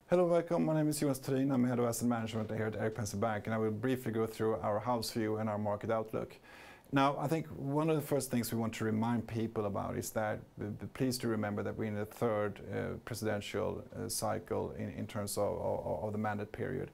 Hello, welcome. My name is Jonas. I'm head of asset management here at Erik Penser Bank, and I will briefly go through our house view and our market outlook. Now, I think one of the first things we want to remind people about is that please do remember that we're in the third presidential cycle in terms of the mandate period.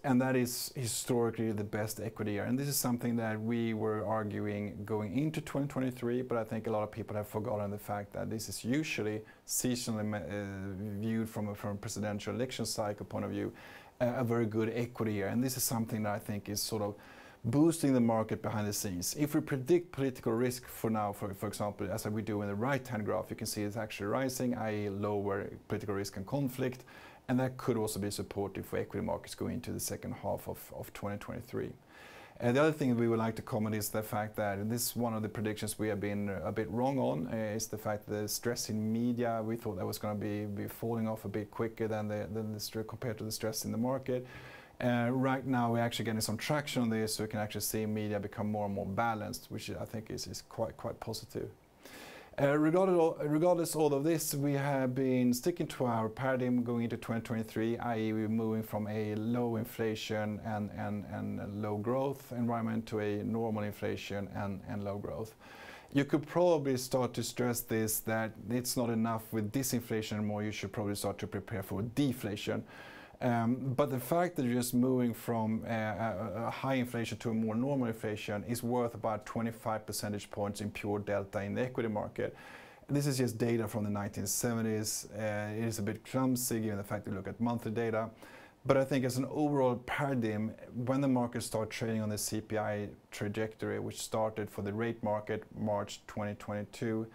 And that is historically the best equity year. And this is something that we were arguing going into 2023, but I think a lot of people have forgotten the fact that this is usually seasonally viewed from a presidential election cycle point of view, a very good equity year. And this is something that I think is sort of boosting the market behind the scenes. If we predict political risk for now, for example, as we do in the right-hand graph, you can see it's actually rising, i.e. lower political risk and conflict. And that could also be supportive for equity markets going into the second half of 2023. And the other thing we would like to comment is the fact that this is one of the predictions we have been a bit wrong on, is the fact that the stress in media, we thought that was going to be falling off a bit quicker than the compared to the stress in the market. Right now we're actually getting some traction on this, so we can actually see media become more and more balanced, which I think is quite positive. Regardless of all of this, we have been sticking to our paradigm going into 2023, i.e. we're moving from a low inflation and low growth environment to a normal inflation and low growth. You could probably start to stress this, that it's not enough with disinflation anymore, you should probably start to prepare for deflation. But the fact that you're just moving from a high inflation to a more normal inflation is worth about 25 percentage points in pure delta in the equity market. This is just data from the 1970s. It is a bit clumsy given the fact that we look at monthly data. But I think as an overall paradigm, when the markets start trading on the CPI trajectory, which started for the rate market March 2022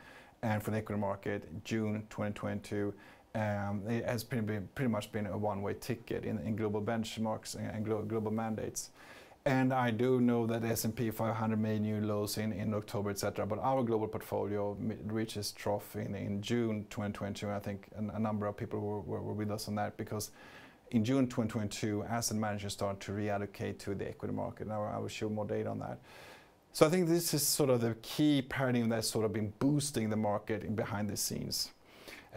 and for the equity market June 2022, it has pretty much been a one-way ticket in global benchmarks and global mandates. And I do know that the S&P 500 made new lows in October, etc. But our global portfolio reaches trough in June 2022. And I think a number of people were with us on that, because in June 2022, asset managers started to reallocate to the equity market. Now I will show more data on that. So I think this is sort of the key paradigm that's sort of been boosting the market behind the scenes.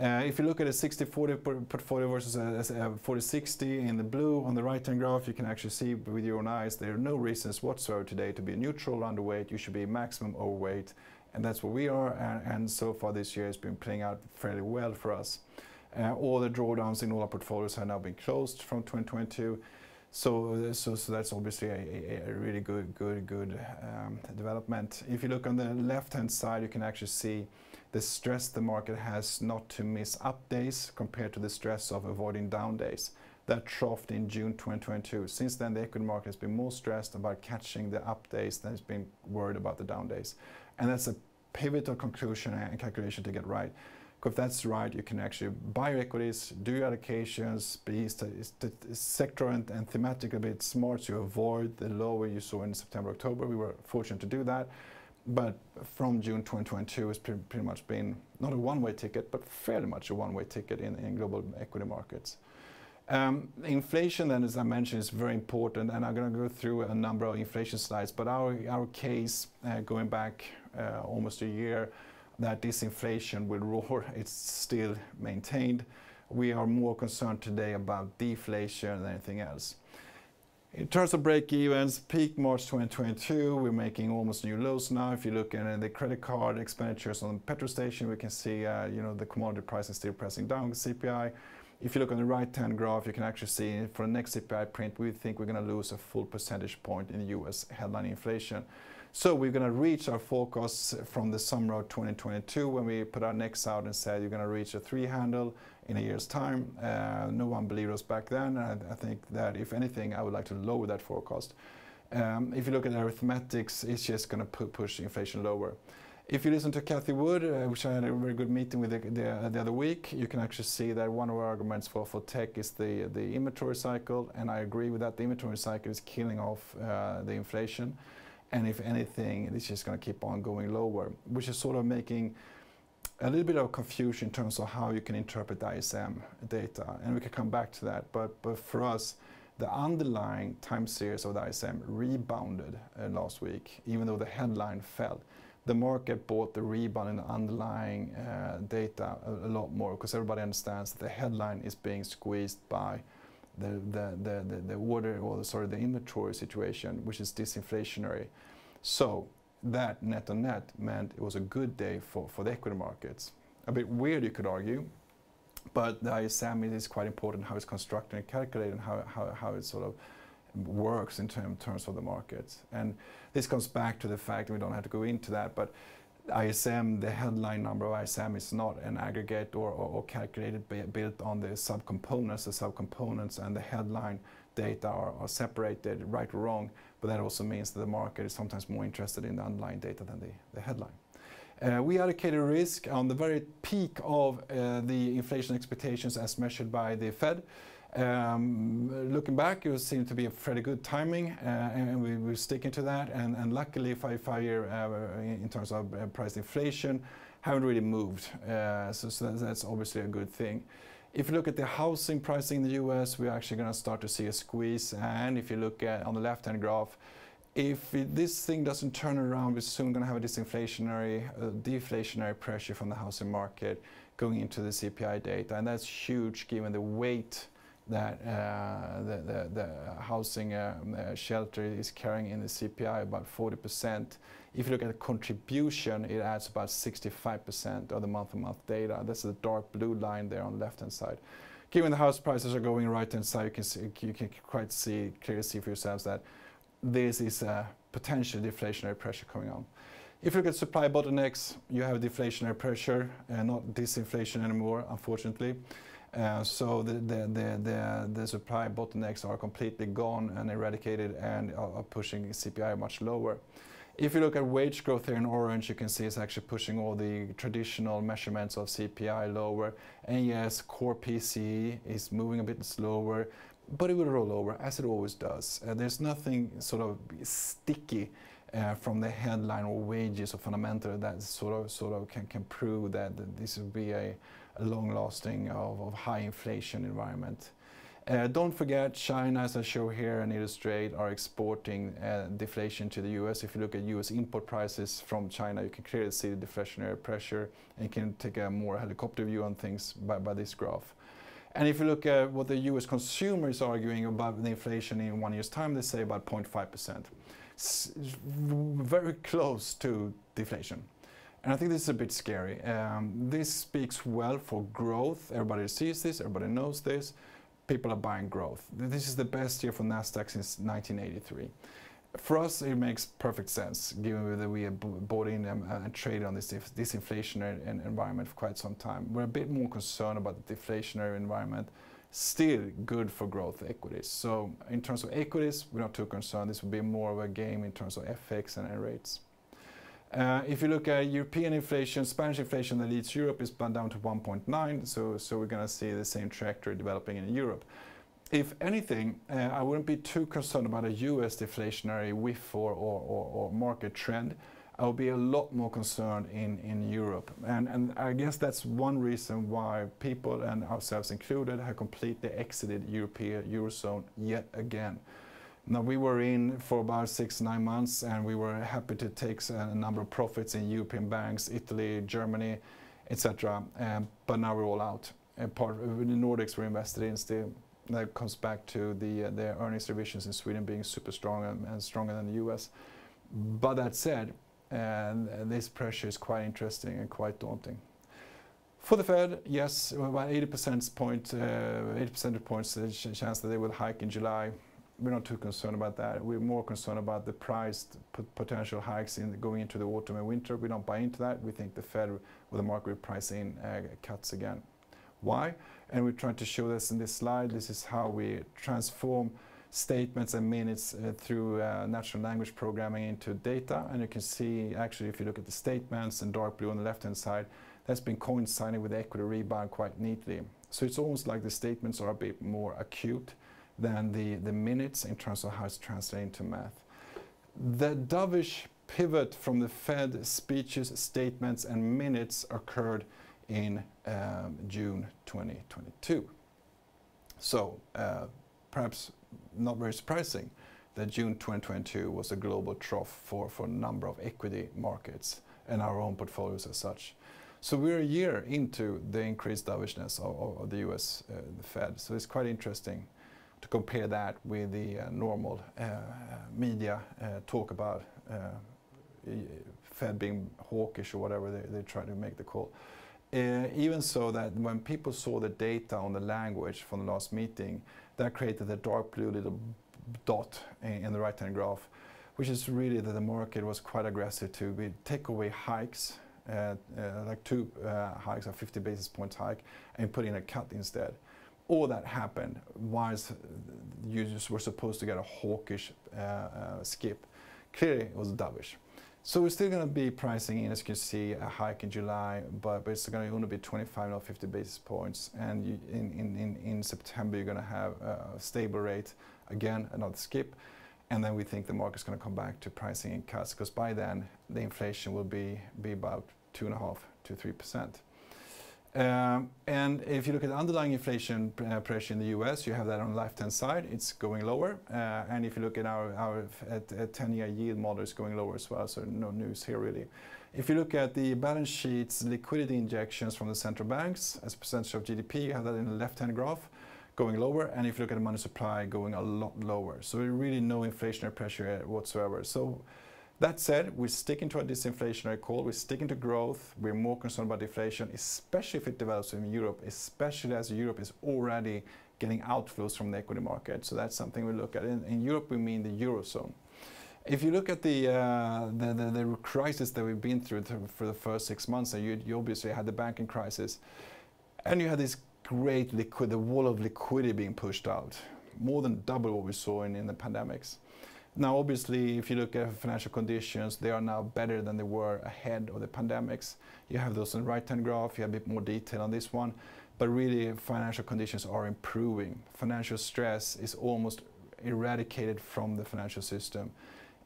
If you look at a 60-40 portfolio versus a 40-60 in the blue on the right-hand graph, you can actually see with your own eyes there are no reasons whatsoever today to be neutral underweight. You should be maximum overweight, and that's what we are. And so far this year has been playing out fairly well for us. All the drawdowns in all our portfolios have now been closed from 2022. So that's obviously a really good development. If you look on the left-hand side, you can actually see the stress the market has not to miss up days compared to the stress of avoiding down days. That troughed in June 2022. Since then, the equity market has been more stressed about catching the up days than it's been worried about the down days. And that's a pivotal conclusion and calculation to get right. Because if that's right, you can actually buy your equities, do your allocations, be sector and thematic a bit smart to avoid the low you saw in September, October. We were fortunate to do that. But from June 2022, it's pretty much been not a one-way ticket, but fairly much a one-way ticket in global equity markets. Inflation, then, as I mentioned, is very important, and I'm going to go through a number of inflation slides. But our case, going back almost a year, that disinflation will roar, it's still maintained. We are more concerned today about deflation than anything else. In terms of break-evens, peak March 2022, we're making almost new lows now. If you look at the credit card expenditures on the petrol station, we can see the commodity price is still pressing down the CPI. If you look on the right-hand graph, you can actually see for the next CPI print, we think we're going to lose a full percentage point in the US headline inflation. So we're going to reach our forecasts from the summer of 2022 when we put our necks out and said you're going to reach a 3 handle in a year's time. No one believed us back then. I think that if anything, I would like to lower that forecast. If you look at arithmetics, it's just going to push inflation lower. If you listen to Cathie Wood, which I had a very good meeting with the other week, you can actually see that one of our arguments for tech is the inventory cycle, and I agree with that. The inventory cycle is killing off the inflation. And if anything, it's just going to keep on going lower, which is sort of making a little bit of confusion in terms of how you can interpret the ISM data. And we can come back to that. But for us, the underlying time series of the ISM rebounded last week, even though the headline fell. the market bought the rebound in the underlying data a lot more, because everybody understands that the headline is being squeezed by the order, or the inventory situation, which is disinflationary. So that net on net meant it was a good day for the equity markets. A bit weird, you could argue, but the ISM is quite important, how it's constructed and calculated, and how it sort of works in terms of the markets. And this comes back to the fact that we don't have to go into that, but ISM, the headline number of ISM, is not an aggregate or calculated built on the subcomponents. The subcomponents and the headline data are separated, right or wrong, but that also means that the market is sometimes more interested in the underlying data than the headline. We allocated risk on the very peak of the inflation expectations as measured by the Fed. Looking back, it seemed to be a fairly good timing, and we were sticking to that. And luckily, 5-year in terms of price inflation haven't really moved. So that's obviously a good thing. If you look at the housing pricing in the US, we're actually going to start to see a squeeze. And if you look at on the left-hand graph, if this thing doesn't turn around, we're soon going to have a deflationary pressure from the housing market going into the CPI data, and that's huge given the weight that the housing shelter is carrying in the CPI, about 40%. If you look at the contribution, it adds about 65% of the month-to-month data. That's the dark blue line there on the left-hand side. Given the house prices are going right-hand side, you can quite clearly see for yourselves that this is a potential deflationary pressure coming on. If you look at supply bottlenecks, you have deflationary pressure and not disinflation anymore, unfortunately. So the supply bottlenecks are completely gone and eradicated and are pushing CPI much lower. If you look at wage growth here in orange, you can see it's actually pushing all the traditional measurements of CPI lower. And yes, core PCE is moving a bit slower, but it will roll over, as it always does. There's nothing sort of sticky from the headline or wages or fundamental that sort of can prove that this will be a long-lasting of high inflation environment. Don't forget, China, as I show here and illustrate, are exporting deflation to the US. If you look at US import prices from China, you can clearly see the deflationary pressure, and you can take a more helicopter view on things by this graph. And if you look at what the US consumer is arguing about the inflation in 1 year's time, they say about 0.5%. Very close to deflation. And I think this is a bit scary. This speaks well for growth. Everybody sees this, everybody knows this. People are buying growth. This is the best year for NASDAQ since 1983. For us, it makes perfect sense, given that we have bought in and traded on this disinflationary environment for quite some time. We're a bit more concerned about the deflationary environment. Still good for growth equities. So in terms of equities, we're not too concerned. This will be more of a game in terms of FX and rates. If you look at European inflation, Spanish inflation that leads Europe is down to 1.9, so we're going to see the same trajectory developing in Europe. If anything, I wouldn't be too concerned about a US deflationary whiff or market trend. I would be a lot more concerned in Europe. And I guess that's one reason why people, and ourselves included, have completely exited Eurozone yet again. Now, we were in for about 6-9 months, and we were happy to take a number of profits in European banks, Italy, Germany, etc. But now we're all out. And part of the Nordics we're invested in still. That comes back to the earnings revisions in Sweden being super strong and stronger than the US. But that said, this pressure is quite interesting and quite daunting. For the Fed, yes, about 80 percentage points chance that they will hike in July. We're not too concerned about that. We're more concerned about the priced potential hikes going into the autumn and winter. We don't buy into that. We think the Fed or the market will price in cuts again. Why? And we're trying to show this in this slide. This is how we transform statements and minutes through natural language programming into data. And you can see, actually, if you look at the statements in dark blue on the left-hand side, that's been coinciding with the equity rebound quite neatly. So it's almost like the statements are a bit more acute than the minutes in terms of how it's translating to math. The dovish pivot from the Fed speeches, statements, and minutes occurred in June 2022. So perhaps not very surprising that June 2022 was a global trough for a number of equity markets. and our own portfolios as such. So we're a year into the increased dovishness of the US Fed. So it's quite interesting to compare that with the normal media talk about Fed being hawkish or whatever they try to make the call. Even so that when people saw the data on the language from the last meeting, that created a dark blue little dot in the right-hand graph, which is really that the market was quite aggressive to take away hikes, like two hikes, a 50 basis points hike, and put in a cut instead. All that happened whilst you just were supposed to get a hawkish skip. Clearly it was dovish. So we're still going to be pricing in, as you can see, a hike in July, but it's going to only be 25, not 50 basis points. And in September, you're going to have a stable rate, again, another skip. And then we think the market's going to come back to pricing in cuts, because by then, the inflation will be about 2.5 to 3%. And if you look at the underlying inflation pressure in the US, you have that on the left-hand side, it's going lower. And if you look at our 10-year yield model, it's going lower as well, so no news here really. If you look at the balance sheets, liquidity injections from the central banks as a percentage of GDP, you have that in the left-hand graph, going lower. And if you look at the money supply, going a lot lower. So really no inflationary pressure whatsoever. So that said, we're sticking to our disinflationary call, we're sticking to growth, we're more concerned about deflation, especially if it develops in Europe, especially as Europe is already getting outflows from the equity market. So that's something we look at. In Europe, we mean the Eurozone. If you look at the crisis that we've been through for the first 6 months, you obviously had the banking crisis, and you had this great the wall of liquidity being pushed out, more than double what we saw in the pandemics. Now, obviously, if you look at financial conditions, they are now better than they were ahead of the pandemics. You have those on the right-hand graph, you have a bit more detail on this one, but really financial conditions are improving. Financial stress is almost eradicated from the financial system.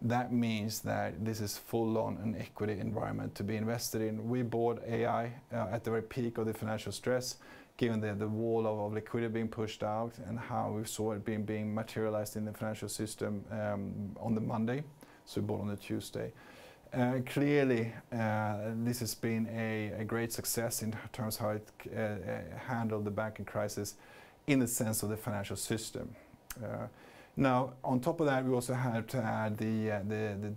That means that this is full-on an equity environment to be invested in. We bought AI at the very peak of the financial stress, given the wall of liquidity being pushed out and how we saw it being materialized in the financial system on the Monday. So we bought on the Tuesday. Clearly, this has been a great success in terms of how it handled the banking crisis in the sense of the financial system. Now, on top of that, we also had to add the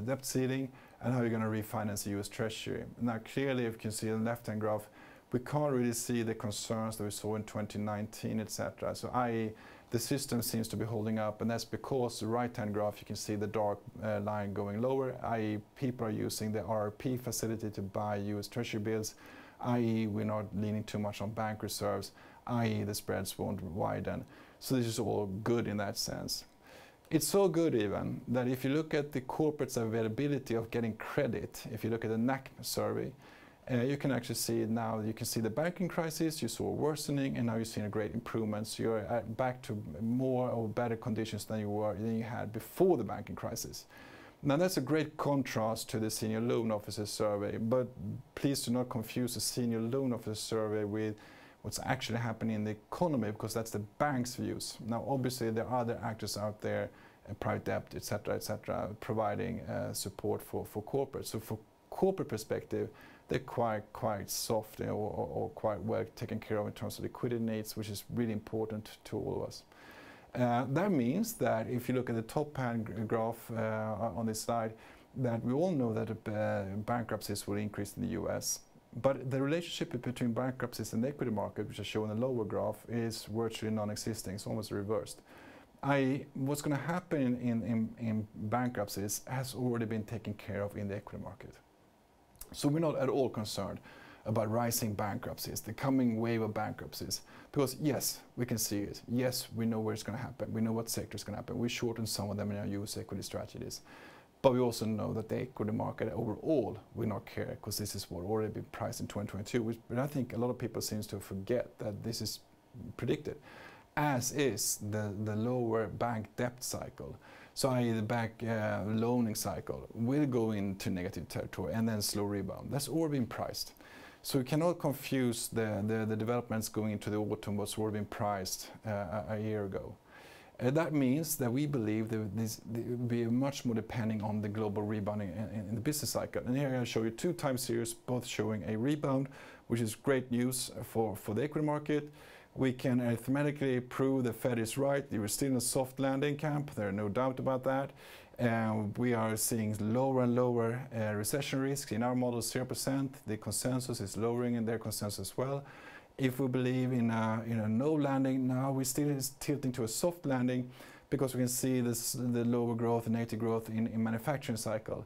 debt ceiling and how you're going to refinance the US Treasury. Now, clearly, if you can see on the left-hand graph, we can't really see the concerns that we saw in 2019, etc. So, i.e., the system seems to be holding up, and that's because the right-hand graph, you can see the dark line going lower, i.e., people are using the RRP facility to buy US Treasury bills, i.e., we're not leaning too much on bank reserves, i.e., the spreads won't widen. So this is all good in that sense. It's so good even that if you look at the corporate's availability of getting credit, if you look at the NAC survey, you can actually see it now. You can see the banking crisis, you saw a worsening, and now you're seeing a great improvement. So you're back to more or better conditions than you had before the banking crisis. Now that's a great contrast to the senior loan officer survey, but please do not confuse the senior loan officer survey with what's actually happening in the economy, because that's the bank's views. Now obviously there are other actors out there, private debt, etc., providing support for corporates. So for corporate perspective, they're quite soft or quite well taken care of in terms of liquidity needs, which is really important to all of us. That means that if you look at the top-hand graph on this slide, that we all know that bankruptcies will increase in the US. But the relationship between bankruptcies and the equity market, which is shown in the lower graph, is virtually non-existing. It's almost reversed. What's going to happen in bankruptcies has already been taken care of in the equity market. So we're not at all concerned about rising bankruptcies, the coming wave of bankruptcies. Because yes, we can see it. Yes, we know where it's going to happen. We know what sector is going to happen. We shortened some of them in our US equity strategies. But we also know that the equity market overall will not care, because this is what already been priced in 2022. But I think a lot of people seem to forget that this is predicted, as is the lower bank debt cycle. So i.e. the bank loaning cycle will go into negative territory and then slow rebound. That's already been priced. So we cannot confuse the developments going into the autumn what's already been priced a year ago. That means that we believe that this will be much more depending on the global rebounding in the business cycle. And here I show you 2 time series, both showing a rebound, which is great news for the equity market. We can arithmetically prove the Fed is right. We're still in a soft landing camp. There are no doubt about that. We are seeing lower and lower recession risks. In our model, 0%. The consensus is lowering in their consensus as well. If we believe in a no landing now, we still is tilting to a soft landing because we can see the lower growth and negative growth in manufacturing cycle.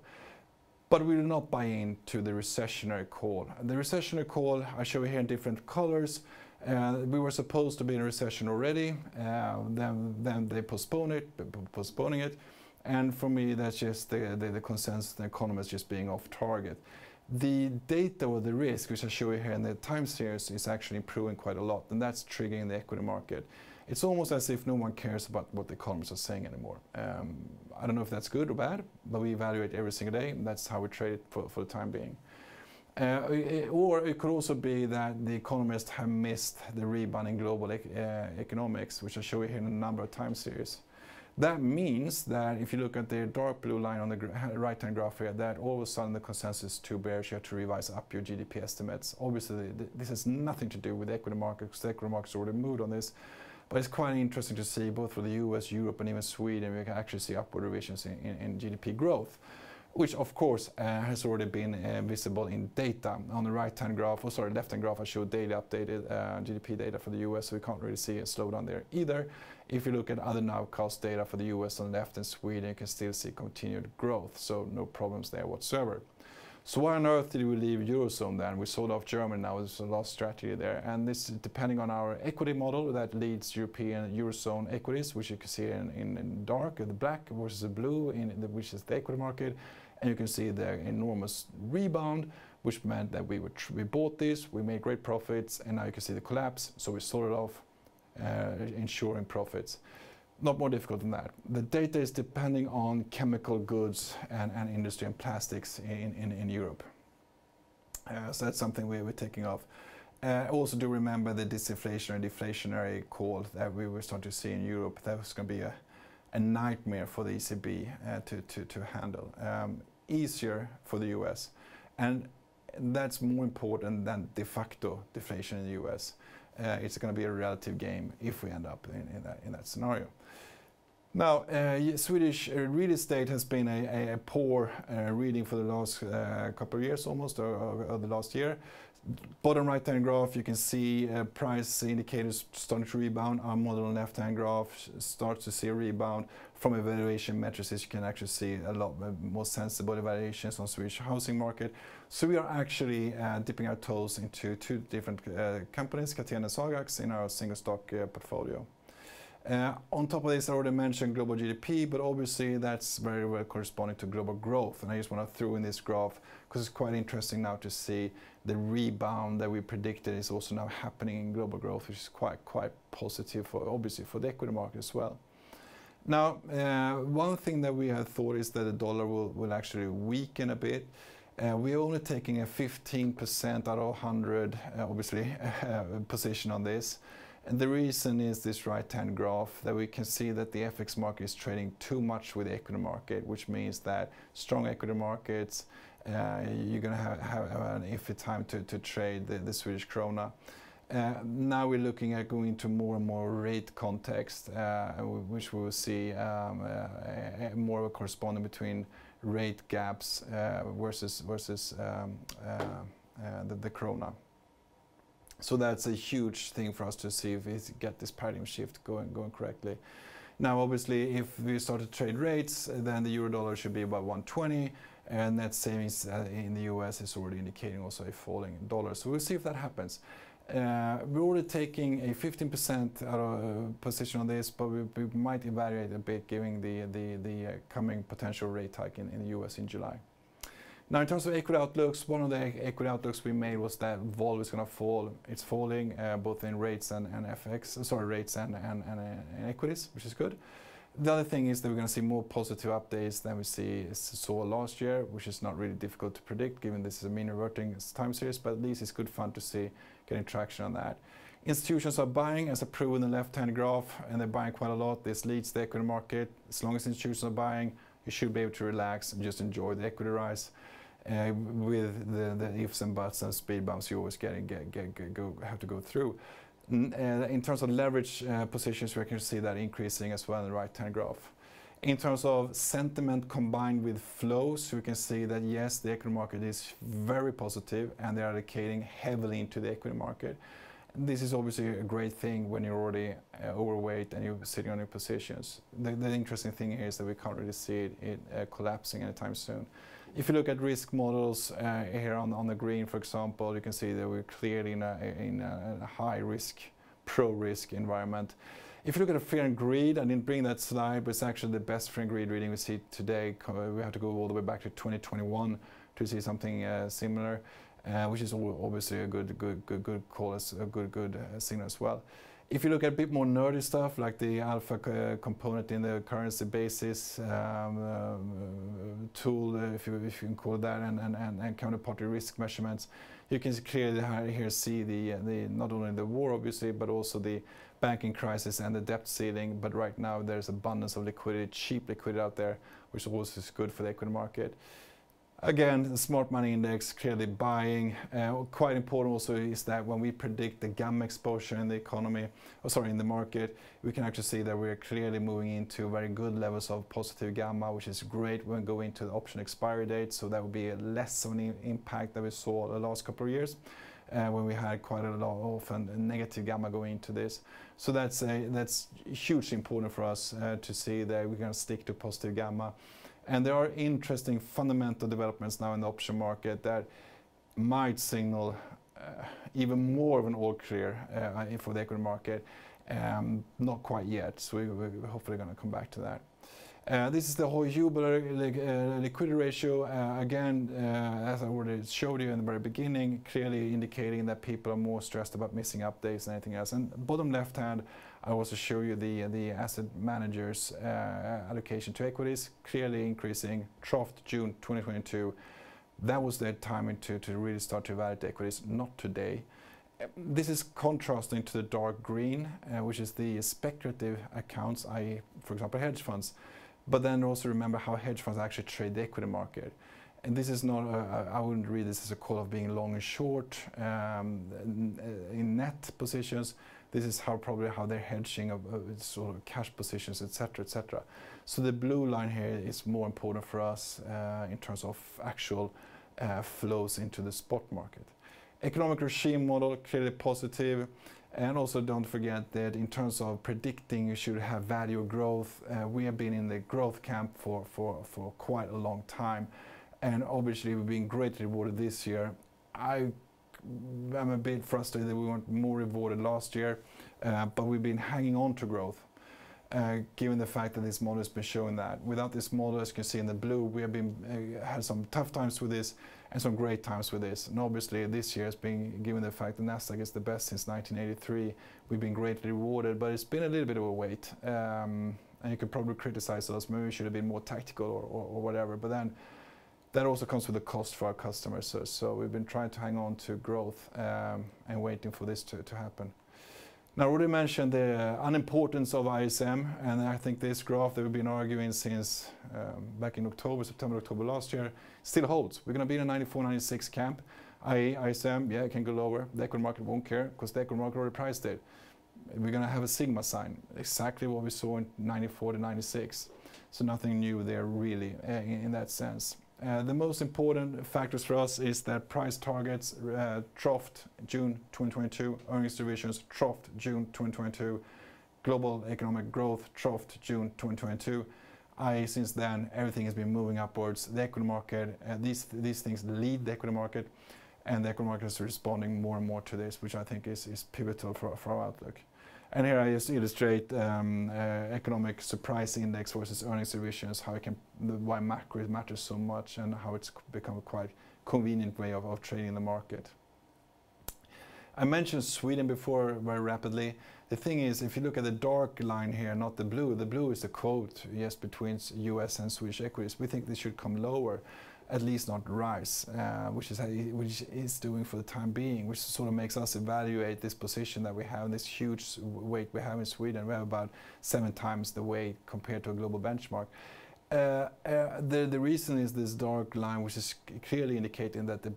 But we do not buy into the recessionary call. The recessionary call, I show you here in different colors. We were supposed to be in a recession already, then they postponing it. And for me, that's just the consensus, the economists just being off target. The data or the risk, which I show you here in the time series, is actually improving quite a lot, and that's triggering the equity market. It's almost as if no one cares about what the economists are saying anymore. I don't know if that's good or bad, but we evaluate every single day, and that's how we trade it for the time being. Or it could also be that the economists have missed the rebound in global economics, which I show you here in a number of time series. That means that if you look at the dark blue line on the right-hand graph here, that all of a sudden the consensus is too bearish, you have to revise up your GDP estimates. Obviously, this has nothing to do with the equity market, because the equity market's already moved on this. But it's quite interesting to see, both for the US, Europe, and even Sweden, we can actually see upward revisions in GDP growth, which of course has already been visible in data. On the right-hand graph, left-hand graph, I showed daily updated GDP data for the US, so we can't really see a slowdown there either. If you look at other nowcast data for the US on the left and Sweden, you can still see continued growth, so no problems there whatsoever. So why on earth did we leave Eurozone then? We sold off Germany now, it's the last strategy there. And this is depending on our equity model that leads European Eurozone equities, which you can see in dark, the black versus the blue, which is the equity market. And you can see the enormous rebound, which meant that we bought this, we made great profits, and now you can see the collapse. So we sold it off, ensuring profits. Not more difficult than that. The data is depending on chemical goods and industry and plastics in Europe. So that's something we're taking off. Also do remember the disinflationary, deflationary call that we were starting to see in Europe. That was going to be a nightmare for the ECB to handle. Easier for the US. And that's more important than de facto deflation in the US. It's going to be a relative game if we end up in that scenario. Now, Swedish real estate has been a poor reading for the last couple of years almost, or the last year. Bottom right-hand graph, you can see price indicators starting to rebound. Our model on left-hand graph starts to see a rebound. From evaluation metrics, you can actually see a lot more sensible evaluations on Swedish housing market. So we are actually dipping our toes into 2 different companies, Catena and Sagax, in our single stock portfolio. On top of this, I already mentioned global GDP, but obviously that's very well corresponding to global growth. And I just want to throw in this graph because it's quite interesting now to see the rebound that we predicted is also now happening in global growth, which is quite positive for, obviously, for the equity market as well. Now, one thing that we have thought is that the dollar will actually weaken a bit. We're only taking a 15% out of 100, obviously, position on this. And the reason is this right-hand graph, that we can see that the FX market is trading too much with the equity market, which means that strong equity markets, you're going to have an iffy time to trade the Swedish krona. Now we're looking at going into more and more rate context, which we will see more of a corresponding between rate gaps versus the krona. So that's a huge thing for us to see if we get this paradigm shift going correctly. Now, obviously, if we start to trade rates, then the euro-dollar should be about 120, and net savings in the US is already indicating also a falling dollar. So we'll see if that happens. We're already taking a 15% out of position on this, but we might evaluate a bit given the coming potential rate hike in the US in July. Now, in terms of equity outlooks, one of the equity outlooks we made was that vol is going to fall. It's falling both in rates and rates and equities, which is good. The other thing is that we're going to see more positive updates than we saw last year, which is not really difficult to predict given this is a mean reverting time series, but at least it's good fun to see getting traction on that. Institutions are buying, as I proved in the left-hand graph, and they're buying quite a lot. This leads the equity market. As long as institutions are buying, you should be able to relax and just enjoy the equity rise. With the ifs and buts and speed bumps you always have to go through. In terms of leverage positions, we can see that increasing as well in the right-hand graph. In terms of sentiment combined with flows, we can see that yes, the equity market is very positive and they're allocating heavily into the equity market. This is obviously a great thing when you're already overweight and you're sitting on your positions. The interesting thing here is that we can't really see it collapsing anytime soon. If you look at risk models here on the green, for example, you can see that we're clearly in a high risk, pro-risk environment. If you look at fear and greed, I didn't bring that slide, but it's actually the best fear and greed reading we see today. We have to go all the way back to 2021 to see something similar. Which is obviously a good call, a good signal as well. If you look at a bit more nerdy stuff like the alpha component in the currency basis tool, if you can call it that, and counterparty risk measurements, you can clearly here see the not only the war obviously, but also the banking crisis and the debt ceiling. But right now there's abundance of liquidity, cheap liquidity out there, which also is good for the equity market. Again, the smart money index clearly buying. Quite important also is that when we predict the gamma exposure in the economy, in the market, we can actually see that we're clearly moving into very good levels of positive gamma, which is great when we go into the option expiry date. So that would be a less of an impact that we saw the last couple of years, when we had quite a lot of negative gamma going into this. So that's hugely important for us to see that we're going to stick to positive gamma. And there are interesting fundamental developments now in the option market that might signal even more of an all clear for the equity market. Not quite yet, so we're hopefully going to come back to that. This is the Hui-Heubel liquidity ratio. Again, as I already showed you in the very beginning, clearly indicating that people are more stressed about missing updates than anything else. And bottom left hand, I also show you the asset managers allocation to equities, clearly increasing, troughed June 2022. That was their timing to really start to evaluate equities, not today. This is contrasting to the dark green, which is the speculative accounts, i.e., for example, hedge funds. But then also remember how hedge funds actually trade the equity market. And this is not, I wouldn't read this as a call of being long and short in net positions. This is probably how they're hedging of sort of cash positions, etc., etc. So the blue line here is more important for us in terms of actual flows into the spot market. Economic regime model, clearly positive. And also don't forget that in terms of predicting you should have value growth, we have been in the growth camp for quite a long time. And obviously we've been greatly rewarded this year. I'm a bit frustrated that we weren't more rewarded last year, but we've been hanging on to growth, given the fact that this model has been showing that. Without this model, as you can see in the blue, we have been had some tough times with this and some great times with this. And obviously this year has been, given the fact that Nasdaq is the best since 1983, we've been greatly rewarded, but it's been a little bit of a wait. And you could probably criticize us, maybe we should have been more tactical or whatever, but then that also comes with a cost for our customers. So we've been trying to hang on to growth and waiting for this to happen. Now, I already mentioned the unimportance of ISM, and I think this graph that we've been arguing since back in September, October last year, still holds. We're going to be in a 94, 96 camp. ISM, yeah, it can go lower. The equity market won't care because the equity market already priced it. We're going to have a sigma sign, exactly what we saw in 94 to 96. So nothing new there really in that sense. The most important factors for us is that price targets troughed June 2022, earnings revisions troughed June 2022, global economic growth troughed June 2022. Since then, everything has been moving upwards. The equity market, these things lead the equity market, and the equity market is responding more and more to this, which I think is pivotal for our outlook. And here I just illustrate economic surprise index versus earnings revisions, why macro matters so much and how it's become a quite convenient way of trading the market. I mentioned Sweden before very rapidly. The thing is, if you look at the dark line here, not the blue is the quote, yes, between US and Swedish equities. We think this should come lower, at least not rise, which is doing for the time being, which sort of makes us evaluate this position that we have, this huge weight we have in Sweden. We have about 7 times the weight compared to a global benchmark. The reason is this dark line, which is clearly indicating that the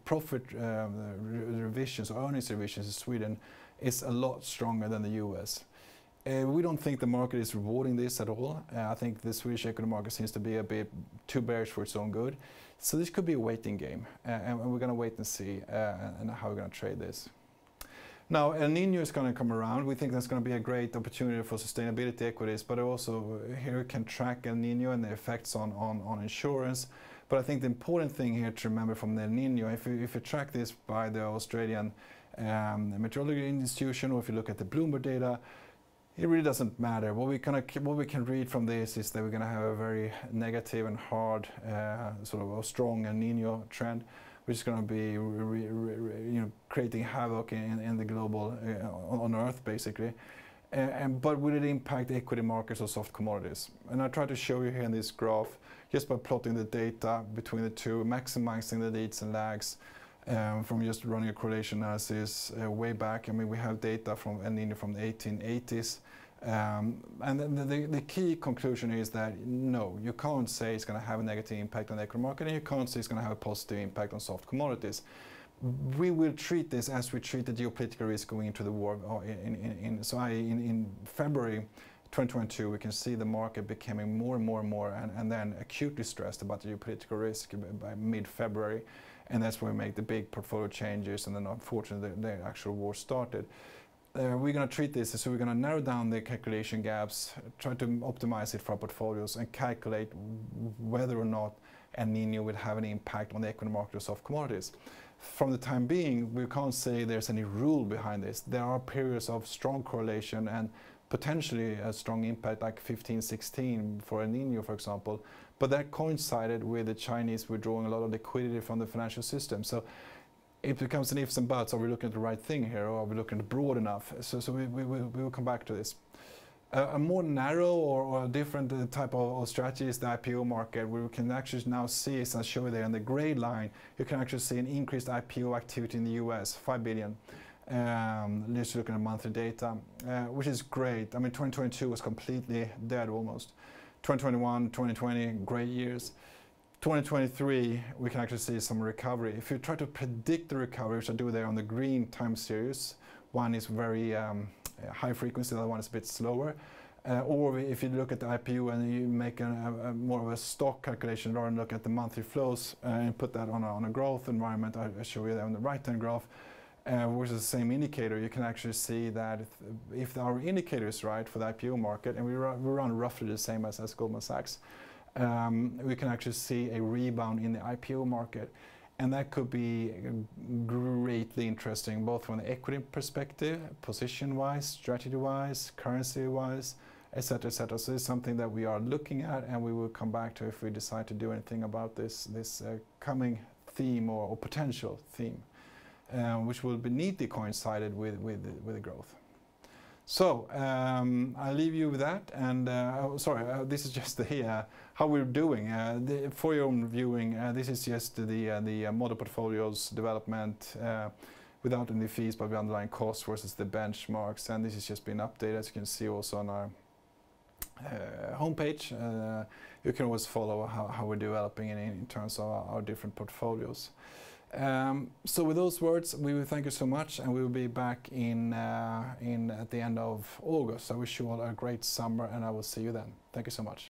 profit revisions or earnings revisions in Sweden is a lot stronger than the US. We don't think the market is rewarding this at all. I think the Swedish equity market seems to be a bit too bearish for its own good. So this could be a waiting game, and we're going to wait and see and how we're going to trade this. Now, El Niño is going to come around. We think that's going to be a great opportunity for sustainability equities, but also here we can track El Niño and the effects on insurance. But I think the important thing here to remember from El Niño, if you track this by the Australian Meteorology Institution, or if you look at the Bloomberg data, it really doesn't matter. What we can read from this is that we're going to have a very negative and hard, sort of a strong El Niño trend, which is going to be creating havoc in the global, on Earth basically. But will it impact the equity markets or soft commodities? And I try to show you here in this graph, just by plotting the data between the two, maximizing the leads and lags. From just running a correlation analysis way back. I mean, we have data from El Niño from the 1880s. And the key conclusion is that no, you can't say it's going to have a negative impact on the equity market, and you can't say it's going to have a positive impact on soft commodities. We will treat this as we treat the geopolitical risk going into the war. In February 2022, we can see the market becoming more and then acutely stressed about the geopolitical risk by mid-February. And that's where we make the big portfolio changes, and then unfortunately the actual war started. We're going to treat this, so we're going to narrow down the calculation gaps, try to optimize it for our portfolios, and calculate whether or not El Niño will have any impact on the equity market or soft commodities. From the time being, we can't say there's any rule behind this. There are periods of strong correlation and potentially a strong impact, like 15-16 for El Niño, for example. But that coincided with the Chinese withdrawing a lot of liquidity from the financial system. So it becomes an ifs and buts. Are we looking at the right thing here, or are we looking broad enough? So we will come back to this. A more narrow or a different type of strategy is the IPO market, where we can actually now see, as I show you there in the gray line, you can actually see an increased IPO activity in the US, 5 billion. Let's look at the monthly data, which is great. I mean, 2022 was completely dead almost. 2021, 2020, great years. 2023, we can actually see some recovery. If you try to predict the recovery, which I do there on the green time series, one is very high frequency, the other one is a bit slower. Or if you look at the IPO and you make a more of a stock calculation rather than look at the monthly flows and put that on a growth environment, I show you that on the right-hand graph, which is the same indicator, you can actually see that if our indicator is right for the IPO market, and we run roughly the same as Goldman Sachs, we can actually see a rebound in the IPO market. And that could be greatly interesting, both from the equity perspective, position-wise, strategy-wise, currency-wise, etc., etc. So it's something that we are looking at, and we will come back to if we decide to do anything about this coming theme or potential theme. Which will be neatly coincided with the growth. So I'll leave you with that, and this is just the how we're doing. For your own viewing, this is just the model portfolios development without any fees, but the underlying costs versus the benchmarks, and this has just been updated, as you can see also on our homepage. You can always follow how we're developing in terms of our different portfolios. So with those words, we will thank you so much, and we will be back at the end of August. I wish you all a great summer, and I will see you then. Thank you so much.